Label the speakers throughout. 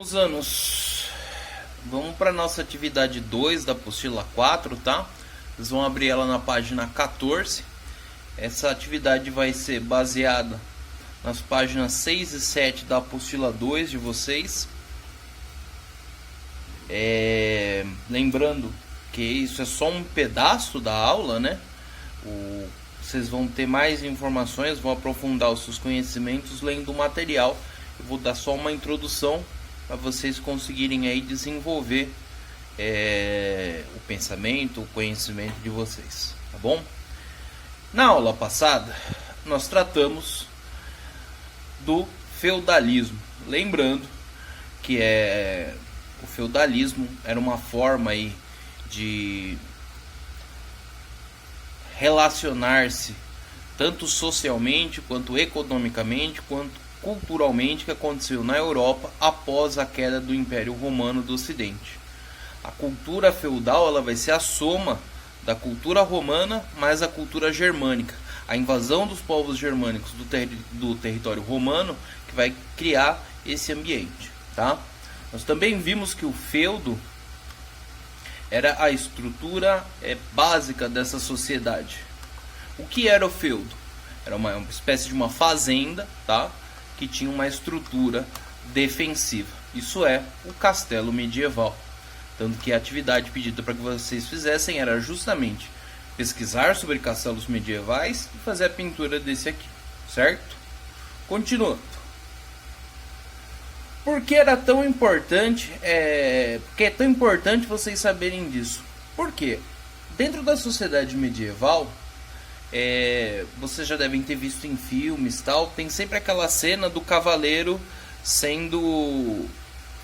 Speaker 1: Os anos. Vamos para nossa atividade 2 da apostila 4, tá? Vocês vão abrir ela na página 14. Essa atividade vai ser baseada nas páginas 6 e 7 da apostila 2 de vocês. Lembrando que isso é só um pedaço da aula, né? Vocês vão ter mais informações, vão aprofundar os seus conhecimentos lendo o material. Eu vou dar só uma introdução para vocês conseguirem aí desenvolver o pensamento, o conhecimento de vocês, tá bom? Na aula passada, nós tratamos do feudalismo, lembrando que o feudalismo era uma forma aí de relacionar-se tanto socialmente, quanto economicamente, quanto culturalmente, que aconteceu na Europa após a queda do Império Romano do Ocidente. A cultura feudal ela vai ser a soma da cultura romana mais a cultura germânica. A invasão dos povos germânicos do território romano que vai criar esse ambiente, tá? Nós também vimos que o feudo era a estrutura básica dessa sociedade. O que era o feudo? Era uma espécie de uma fazenda, tá? Que tinha uma estrutura defensiva. Isso é o castelo medieval. Tanto que a atividade pedida para que vocês fizessem era justamente pesquisar sobre castelos medievais e fazer a pintura desse aqui, certo? Continuando. Por que era tão importante? Porque é tão importante vocês saberem disso. Por quê? Dentro da sociedade medieval, vocês já devem ter visto em filmes, tal, tem sempre aquela cena do cavaleiro sendo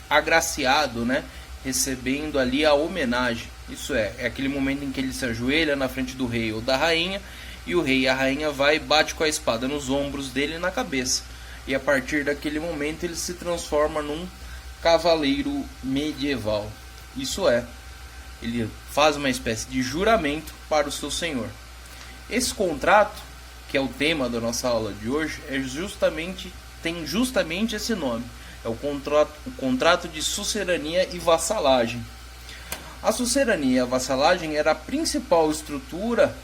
Speaker 1: agraciado, né? Recebendo ali a homenagem. Isso é aquele momento em que ele se ajoelha na frente do rei ou da rainha, e o rei e a rainha vai e bate com a espada nos ombros dele e na cabeça. E a partir daquele momento ele se transforma num cavaleiro medieval. Isso é, ele faz uma espécie de juramento para o seu senhor. Esse contrato, que é o tema da nossa aula de hoje, tem justamente esse nome. É o contrato de sucerania e vassalagem. A sucerania e a vassalagem era a principal estrutura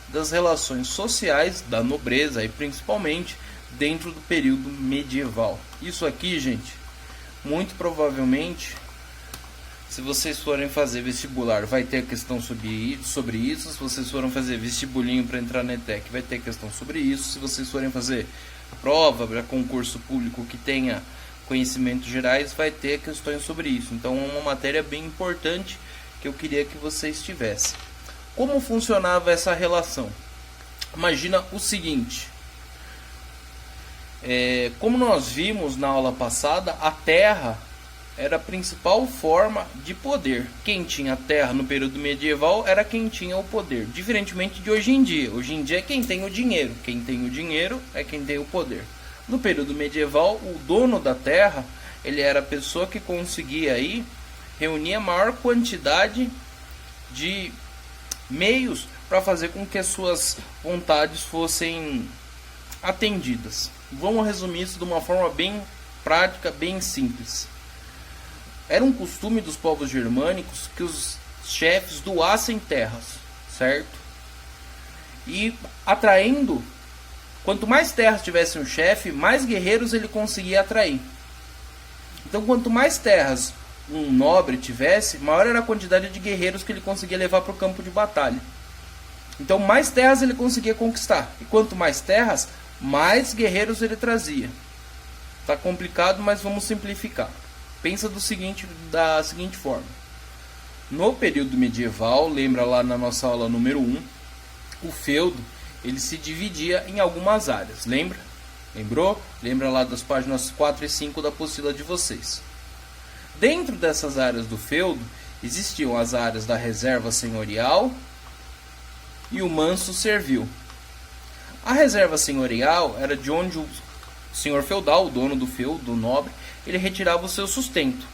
Speaker 1: das relações sociais da nobreza, e principalmente dentro do período medieval. Isso aqui, gente, muito provavelmente, se vocês forem fazer vestibular, vai ter questão sobre isso. Se vocês forem fazer vestibulinho para entrar na ETEC, vai ter questão sobre isso. Se vocês forem fazer prova para concurso público que tenha conhecimentos gerais, vai ter questões sobre isso. Então é uma matéria bem importante que eu queria que vocês tivessem. Como funcionava essa relação? Imagina o seguinte. Como nós vimos na aula passada, a terra era a principal forma de poder. Quem tinha terra no período medieval era quem tinha o poder, diferentemente de hoje em dia. Hoje em dia é quem tem o dinheiro. Quem tem o dinheiro é quem tem o poder. No período medieval, o dono da terra, ele era a pessoa que conseguia aí reunir a maior quantidade de meios para fazer com que as suas vontades fossem atendidas. Vamos resumir isso de uma forma bem prática, bem simples. Era um costume dos povos germânicos que os chefes doassem terras, certo? E atraindo, quanto mais terras tivesse um chefe, mais guerreiros ele conseguia atrair. Então, quanto mais terras um nobre tivesse, maior era a quantidade de guerreiros que ele conseguia levar para o campo de batalha. Então, mais terras ele conseguia conquistar. E quanto mais terras, mais guerreiros ele trazia. Tá complicado, mas vamos simplificar. Pensa da seguinte forma. No período medieval, lembra lá na nossa aula número 1, o feudo ele se dividia em algumas áreas. Lembra? Lembrou? Lembra lá das páginas 4 e 5 da apostila de vocês. Dentro dessas áreas do feudo, existiam as áreas da reserva senhorial e o manso servil. A reserva senhorial era de onde o senhor feudal, o dono do feudo, o nobre, ele retirava o seu sustento.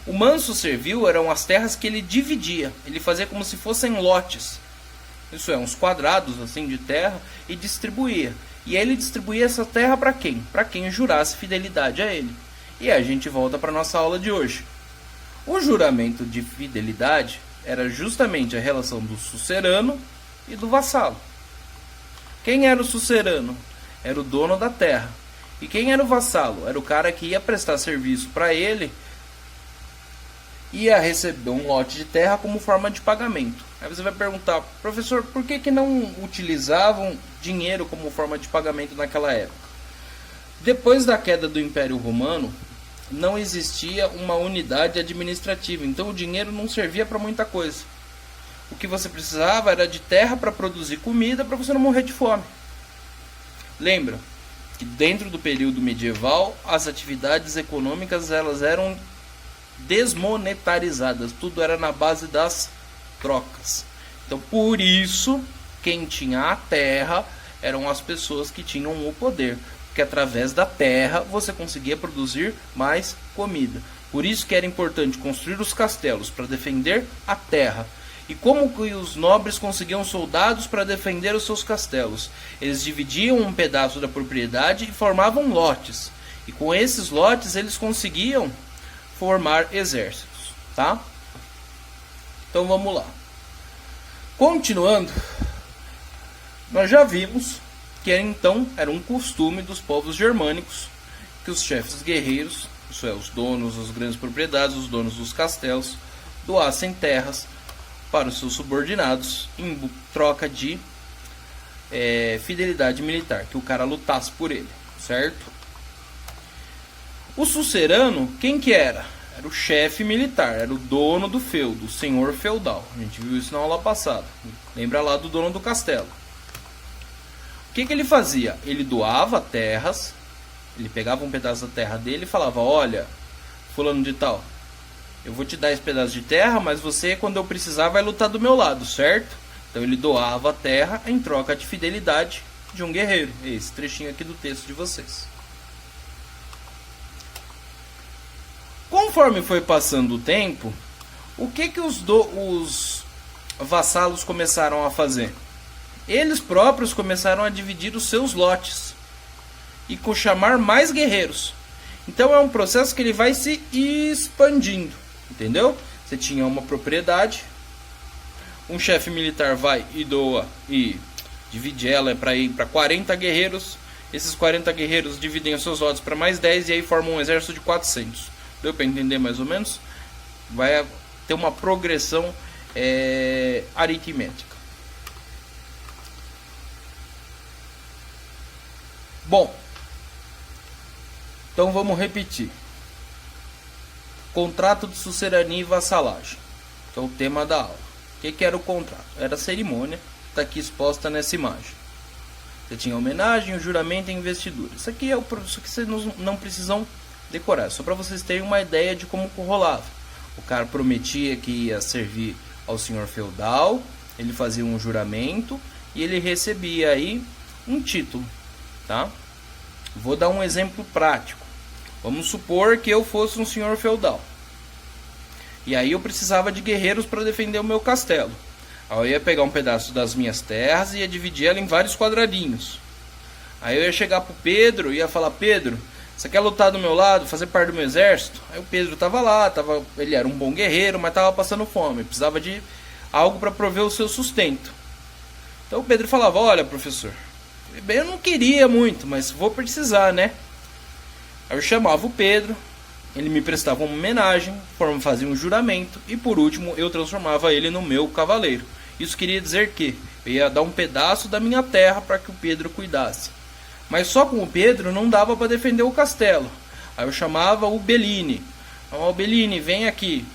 Speaker 1: O manso servil eram as terras que ele dividia. Ele fazia como se fossem lotes. Isso é, uns quadrados assim de terra, e distribuía. E aí ele distribuía essa terra para quem? Para quem jurasse fidelidade a ele. E a gente volta para nossa aula de hoje. O juramento de fidelidade era justamente a relação do sucerano e do vassalo. Quem era o sucerano? Era o dono da terra. E quem era o vassalo? Era o cara que ia prestar serviço para ele, ia receber um lote de terra como forma de pagamento. Aí você vai perguntar, professor, por que não utilizavam dinheiro como forma de pagamento naquela época? Depois da queda do Império Romano, não existia uma unidade administrativa, então o dinheiro não servia para muita coisa. O que você precisava era de terra para produzir comida para você não morrer de fome. Lembra que dentro do período medieval as atividades econômicas elas eram desmonetarizadas, tudo era na base das trocas. Então por isso quem tinha a terra eram as pessoas que tinham o poder, porque através da terra você conseguia produzir mais comida. Por isso que era importante construir os castelos para defender a terra. E como que os nobres conseguiam soldados para defender os seus castelos? Eles dividiam um pedaço da propriedade e formavam lotes. E com esses lotes eles conseguiam formar exércitos, tá? Então vamos lá. Continuando, nós já vimos que então era um costume dos povos germânicos que os chefes guerreiros, isso é, os donos das grandes propriedades, os donos dos castelos, doassem terras para os seus subordinados em troca de fidelidade militar, que o cara lutasse por ele, certo? O sucerano, quem que era? Era o chefe militar, era o dono do feudo, o senhor feudal. A gente viu isso na aula passada. Lembra lá do dono do castelo. O que ele fazia? Ele doava terras, ele pegava um pedaço da terra dele e falava, olha, fulano de tal, eu vou te dar esse pedaço de terra, mas você, quando eu precisar, vai lutar do meu lado, certo? Então ele doava a terra em troca de fidelidade de um guerreiro. Esse trechinho aqui do texto de vocês. Conforme foi passando o tempo, o que os vassalos começaram a fazer? Eles próprios começaram a dividir os seus lotes e chamar mais guerreiros. Então é um processo que ele vai se expandindo, entendeu? Você tinha uma propriedade, um chefe militar vai e doa e divide ela para ir para 40 guerreiros. Esses 40 guerreiros dividem os seus lotes para mais 10 e aí formam um exército de 400. Deu para entender mais ou menos? Vai ter uma progressão aritmética. Bom, então vamos repetir. Contrato de sucerania e vassalagem, que é o tema da aula. O que era o contrato? Era a cerimônia, está aqui exposta nessa imagem. Você tinha a homenagem, o juramento e a investidura. Isso aqui é o isso que vocês não precisam decorar, só para vocês terem uma ideia de como rolava. O cara prometia que ia servir ao senhor feudal, ele fazia um juramento e ele recebia aí um título, tá? Vou dar um exemplo prático. Vamos supor que eu fosse um senhor feudal e aí eu precisava de guerreiros para defender o meu castelo. Aí eu ia pegar um pedaço das minhas terras e ia dividir ela em vários quadradinhos. Aí eu ia chegar pro Pedro e ia falar, Pedro, você quer lutar do meu lado, fazer parte do meu exército? Aí o Pedro estava lá, ele era um bom guerreiro, mas estava passando fome, precisava de algo para prover o seu sustento. Então o Pedro falava, olha professor, eu não queria muito, mas vou precisar, né? Aí eu chamava o Pedro, ele me prestava uma homenagem, fazia um juramento e por último eu transformava ele no meu cavaleiro. Isso queria dizer que eu ia dar um pedaço da minha terra para que o Pedro cuidasse. Mas só com o Pedro não dava para defender o castelo. Aí eu chamava o Bellini. O Bellini, vem aqui.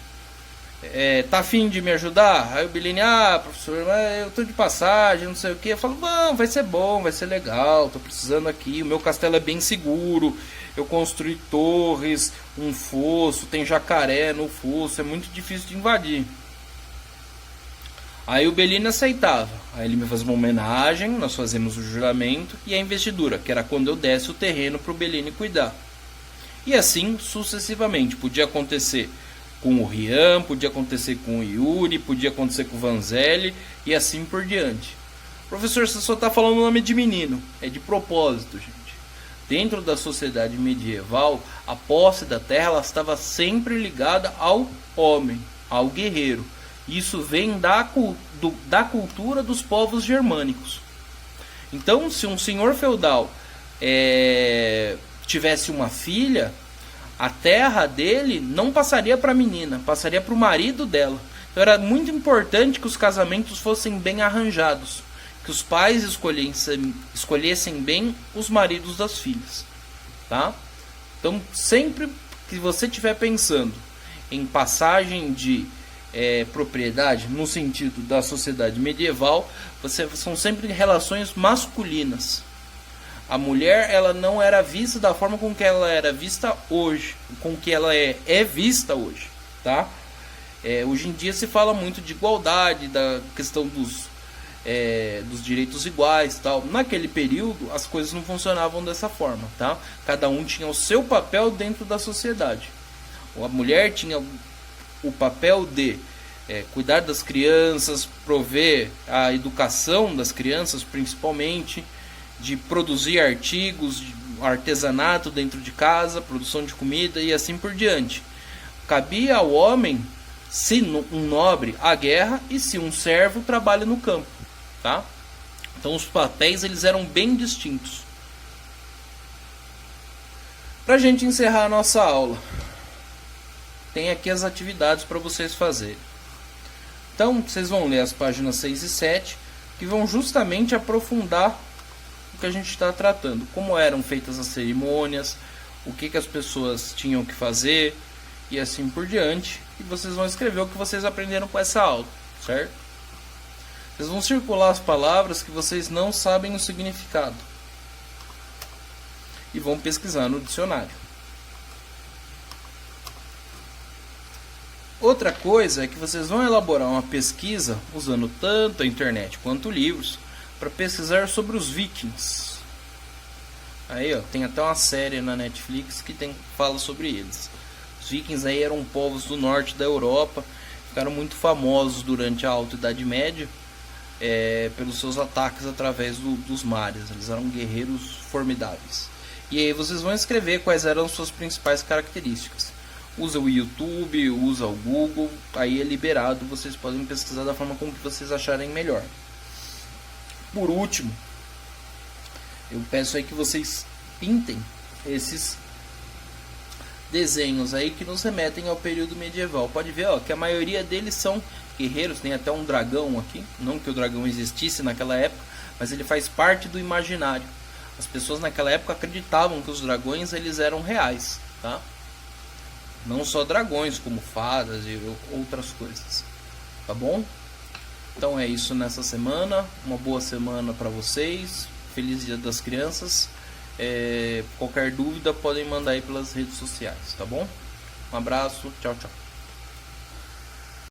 Speaker 1: Tá afim de me ajudar? Aí o Bellini, professor, mas eu tô de passagem, não sei o que. Eu falo, não, vai ser bom, vai ser legal, tô precisando aqui. O meu castelo é bem seguro. Eu construí torres, um fosso, tem jacaré no fosso, é muito difícil de invadir. Aí o Bellini aceitava. Aí ele me fazia uma homenagem, nós fazemos o juramento e a investidura, que era quando eu desse o terreno para o Bellini cuidar. E assim sucessivamente. Podia acontecer com o Rian, podia acontecer com o Yuri, podia acontecer com o Vanzelli e assim por diante. Professor, você só está falando o nome de menino. É de propósito, gente. Dentro da sociedade medieval, a posse da terra ela estava sempre ligada ao homem, ao guerreiro. Isso vem da cultura dos povos germânicos. Então, se um senhor feudal tivesse uma filha, a terra dele não passaria para a menina, passaria para o marido dela. Então era muito importante que os casamentos fossem bem arranjados, que os pais escolhessem bem os maridos das filhas, tá? Então sempre que você estiver pensando em passagem de propriedade no sentido da sociedade medieval, são sempre relações masculinas. A mulher ela não era vista da forma com que ela era vista hoje, com que ela é vista hoje, tá? Hoje em dia se fala muito de igualdade, da questão dos direitos iguais, tal. Naquele período as coisas não funcionavam dessa forma, tá? Cada um tinha o seu papel dentro da sociedade. A mulher tinha o papel de cuidar das crianças, prover a educação das crianças, principalmente, de produzir artigos, de artesanato dentro de casa, produção de comida e assim por diante. Cabia ao homem, se um nobre, a guerra, e se um servo, trabalha no campo, tá? Então os papéis eles eram bem distintos. Para a gente encerrar a nossa aula, tem aqui as atividades para vocês fazerem. Então vocês vão ler as páginas 6 e 7, que vão justamente aprofundar o que a gente está tratando, como eram feitas as cerimônias, o que as pessoas tinham que fazer e assim por diante. E vocês vão escrever o que vocês aprenderam com essa aula, certo? Vocês vão circular as palavras que vocês não sabem o significado e vão pesquisar no dicionário. Outra coisa é que vocês vão elaborar uma pesquisa usando tanto a internet quanto livros para pesquisar sobre os vikings. Aí, ó, tem até uma série na Netflix que fala sobre eles. Os vikings aí eram povos do norte da Europa, ficaram muito famosos durante a Alta Idade Média pelos seus ataques através dos mares. Eles eram guerreiros formidáveis. E aí vocês vão escrever quais eram suas principais características. Usa o YouTube, usa o Google, aí é liberado, vocês podem pesquisar da forma como que vocês acharem melhor. Por último, eu peço aí que vocês pintem esses desenhos aí que nos remetem ao período medieval. Pode ver, ó, que a maioria deles são guerreiros, tem até um dragão aqui, não que o dragão existisse naquela época, mas ele faz parte do imaginário. As pessoas naquela época acreditavam que os dragões eles eram reais, tá? Não só dragões, como fadas e outras coisas, tá bom? Então é isso nessa semana, uma boa semana para vocês, feliz Dia das Crianças. Qualquer dúvida podem mandar aí pelas redes sociais, tá bom? Um abraço, tchau, tchau.